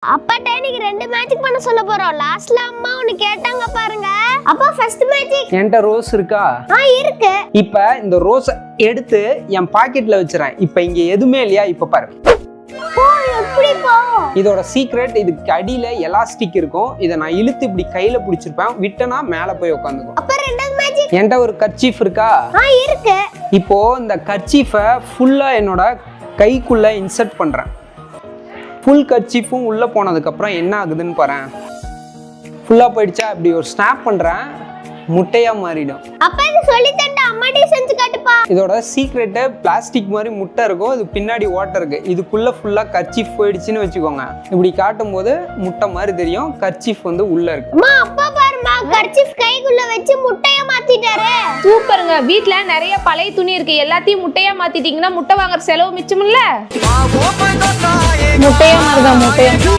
அப்பாட்ட இன்னைக்கு 2 மேஜிக் பண்ண சொல்ல போறோம். லாஸ்ட்ல அம்மா ஒன்னு கேட்டாங்க பாருங்க. அப்பா ஃபர்ஸ்ட் மேஜிக். என்கிட்ட ரோஸ் இருக்கா? இருக்கு. இப்ப இந்த ரோஸ் எடுத்து என் பாக்கெட்ல வச்சிரேன். இப்ப இங்க எதுமே இல்லையா? இப்ப பாரு. எப்படி போ? இதோட சீக்ரெட், இதுக்கு அடியில எலாஸ்டிக் இருக்கும். இத நான் இழுத்து இப்படி கையில பிடிச்சிருப்பேன். விட்டனா மேல போய் உட்காந்துக்கும். அப்ப ரெண்டாவது மேஜிக். என்கிட்ட ஒரு கர்ச்சீஃப் இருக்கா? இருக்கு. இப்போ இந்த கர்ச்சீஃபை ஃபுல்லா என்னோட கைக்குள்ள இன்சர்ட் பண்றேன். ஃபுல் கர்ச்சீஃபும் உள்ள போனதுக்கு அப்புறம் என்ன ஆகுதுன்னு பாரு. ஃபுல்லா போயிடுச்சா? இப்படி ஒரு ஸ்னாப் பண்றேன், முட்டையா மாறிடும். அப்ப இது சொல்லி தட்ட அம்மாடி செஞ்சு காட்டுப்பா. இதோட சீக்ரெட், பிளாஸ்டிக் மாதிரி முட்டை இருக்கும், இது பின்னாடி வாட்டர் இருக்கு. இதுக்குள்ள ஃபுல்லா கர்ச்சீஃப் போயிடுச்சுன்னு வச்சுக்கோங்க. இப்படி காட்டும் போது முட்டை மாதிரி தெரியும், கர்ச்சீஃப் வந்து உள்ள இருக்கு. அம்மா அப்பா பாருமா, கர்ச்சீஃப் கைக்குள்ள வச்சு முட்டையா மாத்திட்டாரு. சூப்பருங்க. வீட்ல நிறைய பழைய துணி இருக்கு, எல்லாத்தையும் முட்டையா மாத்திட்டீங்கன்னா முட்டை வாங்குற செலவு மிச்சம் இல்ல. முட்டையா மாறுதா முட்டையா